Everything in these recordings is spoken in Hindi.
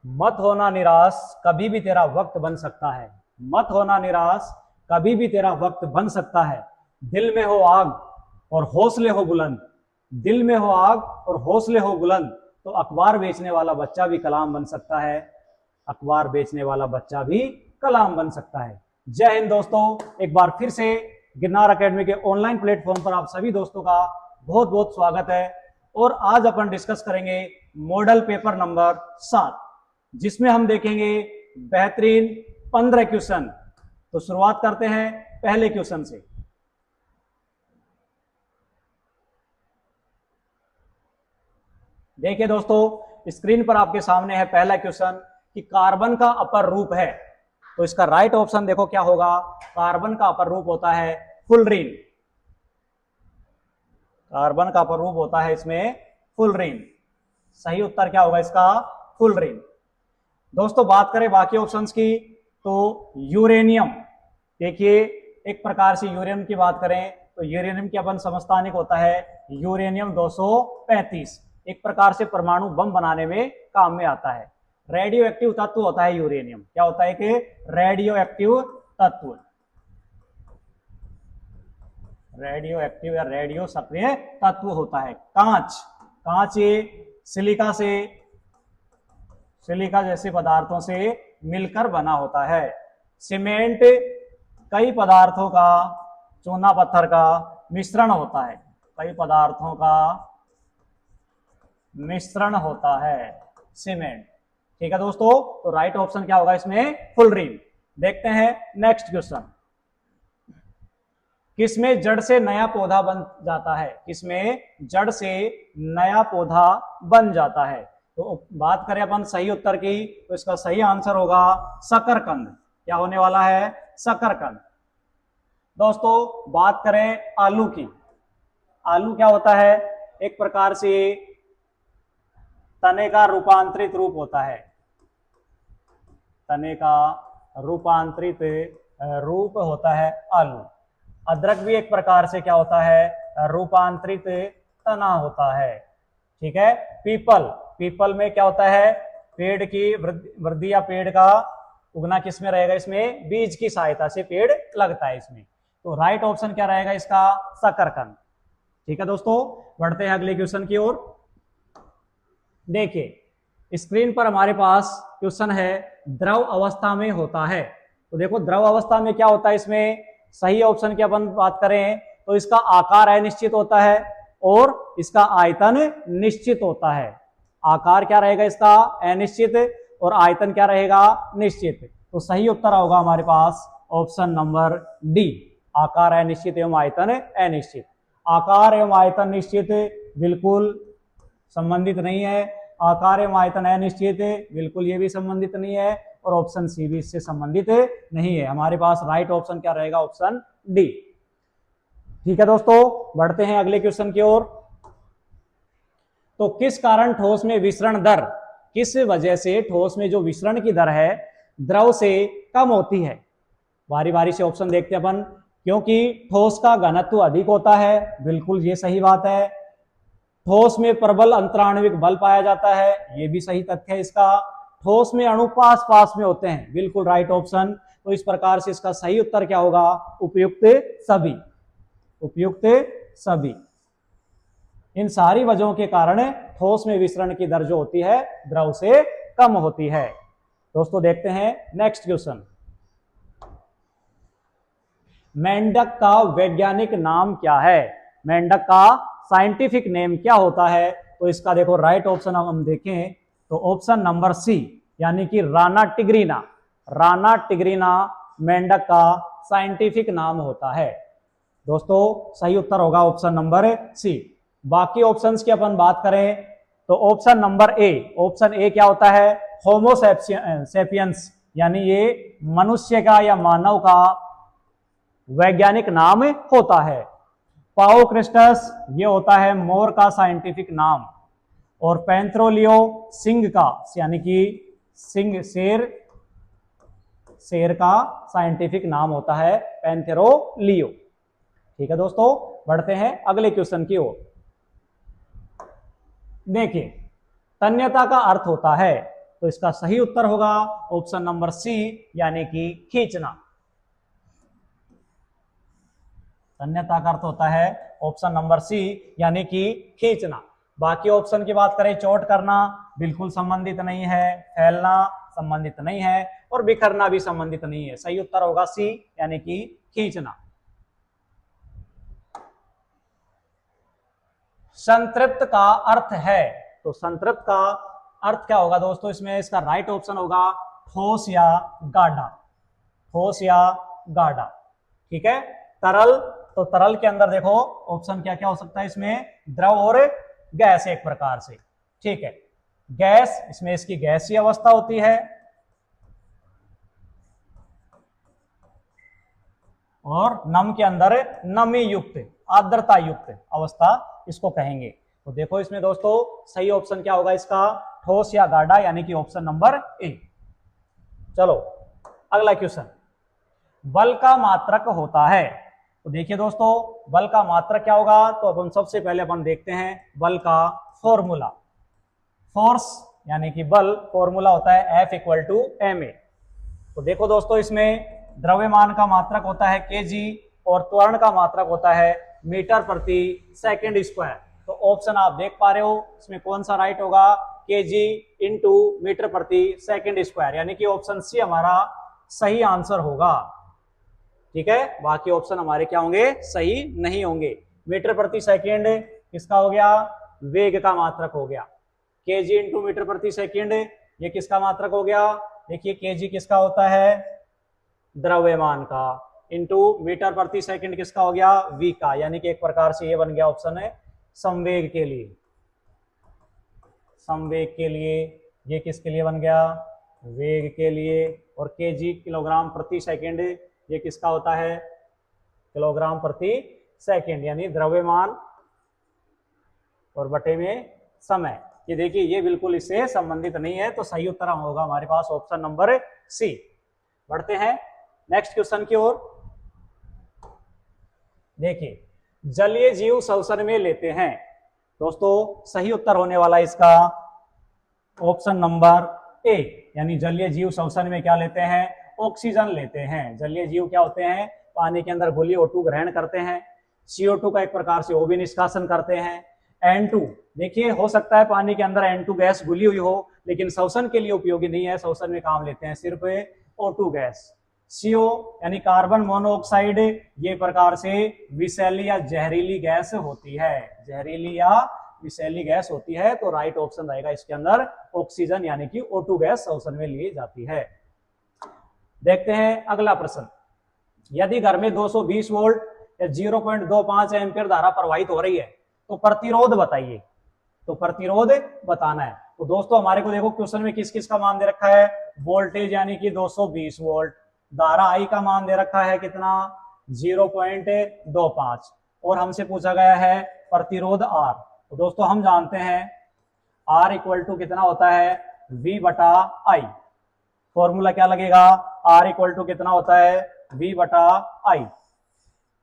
मत होना निराश, कभी भी तेरा वक्त बन सकता है। मत होना निराश, कभी भी तेरा वक्त बन सकता है। दिल में हो आग और हौसले हो बुलंद, दिल में हो आग और हौसले हो बुलंद, तो अखबार बेचने वाला बच्चा भी कलाम बन सकता है। अखबार बेचने वाला बच्चा भी कलाम बन सकता है। जय हिंद दोस्तों, एक बार फिर से गिरनार एकेडमी के ऑनलाइन प्लेटफॉर्म पर आप सभी दोस्तों का बहुत बहुत स्वागत है। और आज अपन डिस्कस करेंगे मॉडल पेपर नंबर 7, जिसमें हम देखेंगे बेहतरीन 15 क्वेश्चन। तो शुरुआत करते हैं पहले क्वेश्चन से। देखिए दोस्तों, स्क्रीन पर आपके सामने है पहला क्वेश्चन कि कार्बन का अपर रूप है। तो इसका राइट ऑप्शन देखो क्या होगा। कार्बन का अपर रूप होता है फुलरीन। कार्बन का अपर रूप होता है इसमें फुलरीन। सही उत्तर क्या होगा इसका? फुलरीन। दोस्तों बात करें बाकी ऑप्शंस की तो यूरेनियम। देखिए, एक प्रकार से यूरेनियम की बात करें तो यूरेनियम की अपन समस्थानिक होता है यूरेनियम 235। एक प्रकार से परमाणु बम बनाने में काम में आता है। रेडियो एक्टिव तत्व होता है यूरेनियम। क्या होता है कि रेडियो एक्टिव तत्व, रेडियो एक्टिव या रेडियो सक्रिय तत्व होता है। कांच, कांच ये सिलिका जैसे पदार्थों से मिलकर बना होता है। सीमेंट कई पदार्थों का, चूना पत्थर का मिश्रण होता है। कई पदार्थों का मिश्रण होता है सीमेंट। ठीक है दोस्तों, तो राइट ऑप्शन क्या होगा इसमें? फुलरीन। देखते हैं नेक्स्ट क्वेश्चन। किसमें जड़ से नया पौधा बन जाता है? किसमें जड़ से नया पौधा बन जाता है? तो बात करें अपन सही उत्तर की तो इसका सही आंसर होगा शकरकंद। क्या होने वाला है? शकरकंद। दोस्तों बात करें आलू की। आलू क्या होता है? एक प्रकार से तने का रूपांतरित रूप होता है। तने का रूपांतरित रूप होता है आलू। अदरक भी एक प्रकार से क्या होता है? रूपांतरित तना होता है। ठीक है। पीपल में क्या होता है? पेड़ की वृद्धि या पेड़ का उगना किसमें रहेगा? इसमें बीज की सहायता से पेड़ लगता है इसमें। तो राइट ऑप्शन क्या रहेगा इसका? शकरकंद। ठीक है दोस्तों, बढ़ते हैं अगले क्वेश्चन की ओर। देखिए स्क्रीन पर हमारे पास क्वेश्चन है द्रव अवस्था में होता है। तो देखो द्रव अवस्था में क्या होता है इसमें? सही ऑप्शन की अपन बात करें तो इसका आकार अनिश्चित होता है और इसका आयतन निश्चित होता है। आकार क्या रहेगा इसका? अनिश्चित, और आयतन क्या रहेगा? निश्चित। तो सही उत्तर होगा हमारे पास ऑप्शन नंबर डी, आकार अनिश्चित एवं आयतन अनिश्चित। आकार एवं आयतन निश्चित बिल्कुल संबंधित नहीं है, आकार एवं आयतन अनिश्चित बिल्कुल ये भी संबंधित नहीं है, और ऑप्शन सी भी इससे संबंधित नहीं है। हमारे पास राइट ऑप्शन क्या रहेगा? Option D. ठीक है दोस्तों, बढ़ते हैं अगले क्वेश्चन की ओर। तो किस कारण ठोस में विसरण दर, किस वजह से ठोस में जो विसरण की दर है द्रव से कम होती है? बारी बारी से ऑप्शन देखते हैं अपन। क्योंकि ठोस का घनत्व अधिक होता है, बिल्कुल ये सही बात है। ठोस में प्रबल अंतराण्विक बल पाया जाता है, ये भी सही तथ्य है इसका। ठोस में अणु पास पास में होते हैं, बिल्कुल राइट ऑप्शन। तो इस प्रकार से इसका सही उत्तर क्या होगा? उपयुक्त सभी। उपयुक्त सभी। इन सारी वजहों के कारण ठोस में विसरण की दर जो होती है द्रव से कम होती है। दोस्तों देखते हैं नेक्स्ट क्वेश्चन। मेंढक का वैज्ञानिक नाम क्या है? मेंढक का साइंटिफिक नेम क्या होता है? तो इसका देखो राइट ऑप्शन हम देखें तो ऑप्शन नंबर सी, यानी कि राना टिग्रीना। राना टिग्रीना मेंढक का साइंटिफिक नाम होता है। दोस्तों सही उत्तर होगा ऑप्शन नंबर सी। बाकी ऑप्शंस की अपन बात करें तो option number A, option A क्या होता है? होमो सेपियंस, यानी ये मनुष्य का या मानव का वैज्ञानिक नाम होता है। पाओक्रिस्टस ये होता है मोर का साइंटिफिक नाम, और पैंथ्रोलियो सिंह का, यानी कि सिंह शेर का साइंटिफिक नाम होता है पैंथेरोलियो। ठीक है दोस्तों, बढ़ते हैं अगले क्वेश्चन की ओर। देखिए तन्यता का अर्थ होता है तो इसका सही उत्तर होगा ऑप्शन नंबर सी, यानी कि खींचना। तन्यता का अर्थ होता है ऑप्शन नंबर सी, यानी कि खींचना। बाकी ऑप्शन की बात करें, चोट करना बिल्कुल संबंधित नहीं है, फैलना संबंधित नहीं है, और बिखरना भी संबंधित नहीं है। सही उत्तर होगा सी, यानी कि खींचना। संतृप्त का अर्थ है, तो संतृप्त का अर्थ क्या होगा दोस्तों? इसमें इसका राइट ऑप्शन होगा ठोस या गाढ़ा। ठोस या गाढ़ा, ठीक है। तरल, तो तरल के अंदर देखो ऑप्शन क्या क्या हो सकता है इसमें, द्रव और गैस एक प्रकार से, ठीक है। गैस, इसमें इसकी गैसीय अवस्था होती है, और नम के अंदर नमी युक्त, आर्द्रता युक्त अवस्था इसको कहेंगे। तो देखो इसमें दोस्तों सही ऑप्शन क्या होगा इसका, ठोस या गाढ़ा, यानी कि ऑप्शन नंबर ए। चलो अगला क्वेश्चन, बल का मात्रक होता है। तो देखिए दोस्तों बल का मात्रक क्या होगा, तो अपन सबसे पहले अपन देखते हैं बल का फॉर्मूला। फोर्स यानी कि बल, फॉर्मूला होता है F = ma। तो देखो दोस्तों इसमें द्रव्यमान का मात्रक होता है kg, और त्वरण का मात्रक होता है मीटर प्रति सेकंड स्क्वायर। तो ऑप्शन आप देख पा रहे हो, इसमें कौन सा राइट होगा, kg × मीटर प्रति सेकंड स्क्वायर, यानी कि ऑप्शन सी हमारा सही आंसर होगा, ठीक है। बाकी ऑप्शन हमारे क्या होंगे, सही नहीं होंगे। मीटर प्रति सेकंड किसका हो गया, वेग का मात्रक हो गया। kg × मीटर प्रति सेकंड ये किसका मात्रक हो गया, देखिए kg किसका होता है, द्रव्यमान का, इंटू मीटर प्रति सेकंड किसका हो गया, v का, यानी कि एक प्रकार से ये बन गया ऑप्शन है संवेग के लिए। संवेग के लिए ये किसके लिए बन गया, वेग के लिए। और kg किलोग्राम प्रति सेकंड ये किसका होता है, किलोग्राम प्रति सेकंड, यानी द्रव्यमान और बटे में समय। ये देखिए ये बिल्कुल इससे संबंधित नहीं है, तो सही उत्तर होगा हमारे पास ऑप्शन नंबर सी। बढ़ते हैं नेक्स्ट क्वेश्चन की ओर। देखिए जलीय जीव श्वसन में लेते हैं, दोस्तों सही उत्तर होने वाला इसका ऑप्शन नंबर ए, यानी जलीय जीव श्वसन में क्या लेते हैं, ऑक्सीजन लेते हैं। जलीय जीव क्या होते हैं, पानी के अंदर घुली O2 ग्रहण करते हैं, CO2 का एक प्रकार से वो भी निष्कासन करते हैं। N2 देखिए हो सकता है पानी के अंदर N2 गैस घुली हुई हो, लेकिन श्वसन के लिए उपयोगी नहीं है, श्वसन में काम लेते हैं सिर्फ O2 गैस। CO यानी कार्बन मोनोऑक्साइड ये प्रकार से विषैली या जहरीली गैस होती है, जहरीली या विषैली गैस होती है। तो राइट ऑप्शन रहेगा इसके अंदर ऑक्सीजन, यानी कि O2 गैस श्वसन में ली जाती है। देखते हैं अगला प्रश्न, यदि घर में 220 वोल्ट या 0.25 एम्पीयर धारा प्रवाहित हो रही है तो प्रतिरोध बताइए। तो प्रतिरोध बताना है। तो दोस्तों हमारे को देखो क्वेश्चन में किस किस का मान दे रखा है, वोल्टेज यानी कि 220 वोल्ट, धारा आई का मान दे रखा है कितना 0.25, और हमसे पूछा गया है प्रतिरोध R। तो दोस्तों हम जानते हैं R = कितना होता है, V/I। फॉर्मूला क्या लगेगा, R = कितना होता है, V/I।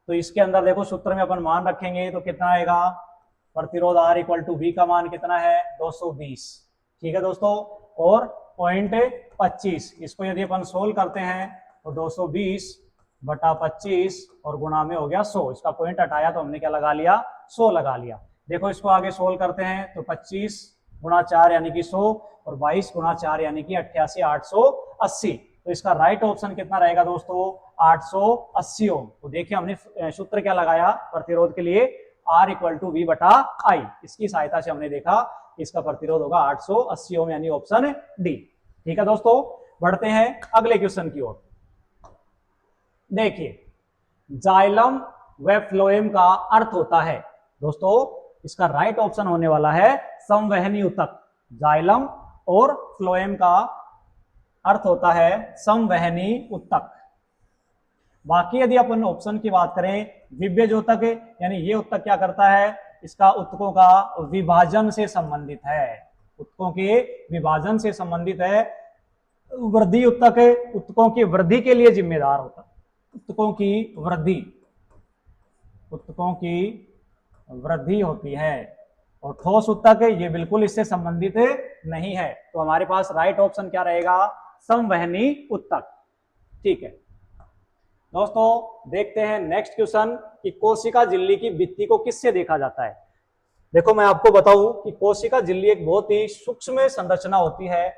तो इसके अंदर देखो सूत्र में अपन मान रखेंगे तो कितना आएगा, प्रतिरोध R = V का मान कितना है 220, ठीक है दोस्तों। और 0.25 इसको यदि अपन सोल्व करते हैं तो 220/25 और गुणा में हो गया 100, इसका पॉइंट हटाया तो हमने क्या लगा लिया, 100 लगा लिया। देखो इसको आगे सोल्व करते हैं तो 25 × 4 यानी कि 100, और 22 × 4 यानी कि 88, 880। तो इसका राइट ऑप्शन कितना रहेगा दोस्तों, 880 ओम। तो देखिए हमने सूत्र क्या लगाया प्रतिरोध के लिए, R = V/I। इसकी सहायता से हमने देखा इसका प्रतिरोध होगा 880 ओम, यानी ऑप्शन डी। ठीक है दोस्तों, बढ़ते हैं अगले क्वेश्चन की ओर। देखिए जाइलम व फ्लोएम का अर्थ होता है, दोस्तों इसका राइट ऑप्शन होने वाला है संवहनी ऊतक। जाइलम और फ्लोएम का अर्थ होता है संवहनी ऊतक। बाकी यदि अपन ऑप्शन की बात करें, विभ्यज ऊतक यानी ये ऊतक क्या करता है, इसका ऊतकों का विभाजन से संबंधित है, ऊतकों के विभाजन से संबंधित है। वृद्धि ऊतक ऊतकों की वृद्धि के लिए जिम्मेदार होता है, ऊतकों की वृद्धि होती है, और ठोस ऊतक ये बिल्कुल इससे संबंधित नहीं है। तो हमारे पास राइट ऑप्शन क्या रहेगा, संवहनी ऊतक। ठीक है दोस्तों, देखते हैं नेक्स्ट क्वेश्चन कि कोशिका झिल्ली की भित्ति को किससे देखा जाता है। देखो मैं आपको बताऊं कि कोशिका झिल्ली एक बहुत ही सूक्ष्म संरचना होती है,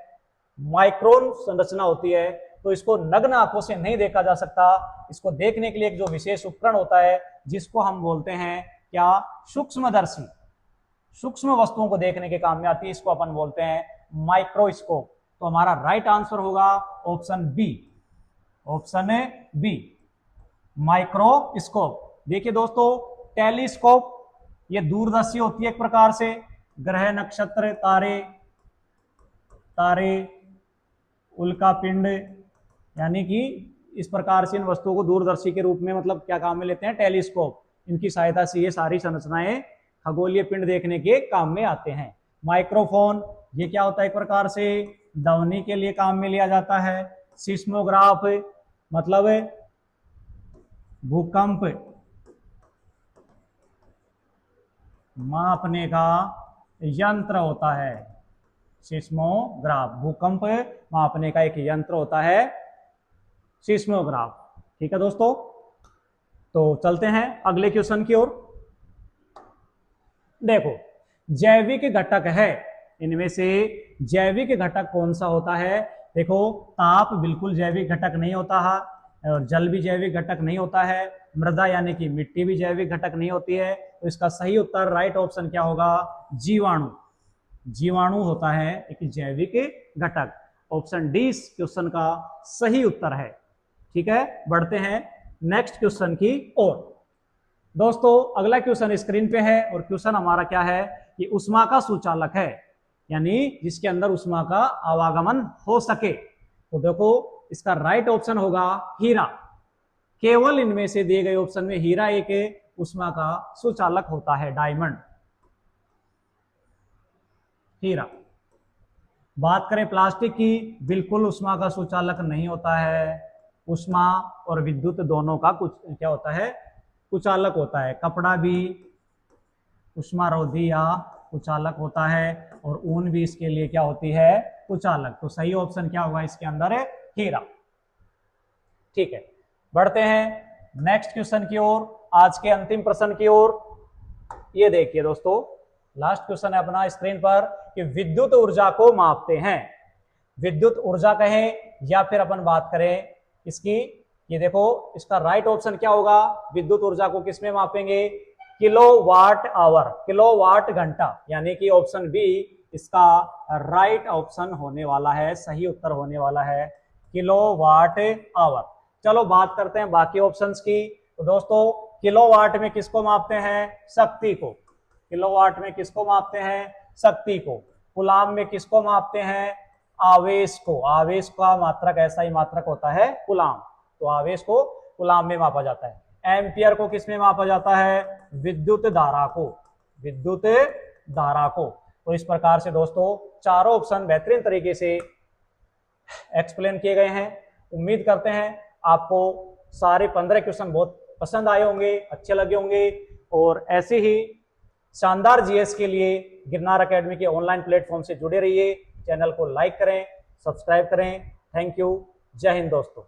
माइक्रोन संरचना होती है, तो इसको नग्न आंखों से नहीं देखा जा सकता। इसको देखने के लिए एक जो विशेष उपकरण होता है जिसको हम बोलते हैं क्या, सूक्ष्मदर्शी, सूक्ष्म वस्तुओं को देखने के काम में आती है, इसको अपन बोलते हैं माइक्रोस्कोप। तो हमारा राइट आंसर होगा ऑप्शन बी, ऑप्शन है बी, माइक्रोस्कोप। देखिए दोस्तों, टेलीस्कोप ये दूरदर्शी होती है एक प्रकार से, ग्रह नक्षत्र तारे तारे उल्का पिंड, यानी कि इस प्रकार से इन वस्तुओं को दूरदर्शी के रूप में मतलब क्या काम में लेते हैं, टेलीस्कोप। इनकी सहायता से ये सारी संरचनाएं खगोलीय पिंड देखने के काम में आते हैं। माइक्रोफोन ये क्या होता है, एक प्रकार से ध्वनि के लिए काम में लिया जाता है। सिस्मोग्राफ मतलब भूकंप मापने का यंत्र होता है। सिस्मोग्राफ भूकंप मापने का एक यंत्र होता है, सिस्मोग्राफ। ठीक है दोस्तों, तो चलते हैं अगले क्वेश्चन की ओर। देखो, जैविक घटक है, इनमें से जैविक घटक कौन सा होता है। देखो, ताप बिल्कुल जैविक घटक नहीं होता है, और जल भी जैविक घटक नहीं होता है, मृदा यानी कि मिट्टी भी जैविक घटक नहीं होती है। तो इसका सही उत्तर राइट ऑप्शन क्या होगा, जीवाणु। जीवाणु होता है एक जैविक घटक। ऑप्शन डी इस क्वेश्चन का सही उत्तर है। ठीक है, बढ़ते हैं नेक्स्ट क्वेश्चन की ओर। दोस्तों अगला क्वेश्चन स्क्रीन पे है, और क्वेश्चन हमारा क्या है कि ऊष्मा का सुचालक है, यानी जिसके अंदर ऊष्मा का आवागमन हो सके। तो देखो इसका राइट ऑप्शन होगा हीरा। केवल इनमें से दिए गए ऑप्शन में हीरा एक ऊष्मा का सुचालक होता है, डायमंड, हीरा। बात करें प्लास्टिक की, बिल्कुल ऊष्मा का सुचालक नहीं होता है। ऊष्मा और विद्युत दोनों का कुछ क्या होता है, कुचालक होता है। कपड़ा भी ऊष्मारोधी या कुचालक होता है, और ऊन भी इसके लिए क्या होती है, कुचालक। तो सही ऑप्शन क्या होगा इसके अंदर है हीरा। ठीक है, बढ़ते हैं नेक्स्ट क्वेश्चन की ओर, आज के अंतिम प्रश्न की ओर। ये देखिए दोस्तों, लास्ट क्वेश्चन है अपना स्क्रीन पर कि विद्युत ऊर्जा को मापते हैं। विद्युत ऊर्जा कहें या फिर अपन बात करें इसकी, ये देखो इसका राइट ऑप्शन क्या होगा, विद्युत ऊर्जा को किसमें मापेंगे, किलोवाट आवर, किलोवाट घंटा, यानी कि ऑप्शन बी इसका राइट ऑप्शन होने वाला है, सही उत्तर होने वाला है किलोवाट आवर। चलो बात करते हैं बाकी ऑप्शंस की। तो दोस्तों किलोवाट में किसको मापते हैं, शक्ति को। किलोवाट में किसको मापते हैं, शक्ति को। कूलाम में किसको मापते हैं, आवेश को। आवेश का मात्रक ऐसा ही मात्रक होता है कूलाम, तो आवेश को कूलाम में मापा जाता है। एम्पियर को किसमें मापा जाता है, विद्युत धारा को, विद्युत धारा को। तो इस प्रकार से दोस्तों चारों ऑप्शन बेहतरीन तरीके से एक्सप्लेन किए गए हैं। उम्मीद करते हैं आपको सारे 15 क्वेश्चन बहुत पसंद आए होंगे, अच्छे लगे होंगे, और ऐसे ही शानदार जीएस के लिए गिरनार एकेडमी के ऑनलाइन प्लेटफॉर्म से जुड़े रहिए। चैनल को लाइक करें, सब्सक्राइब करें। थैंक यू, जय हिंद दोस्तों।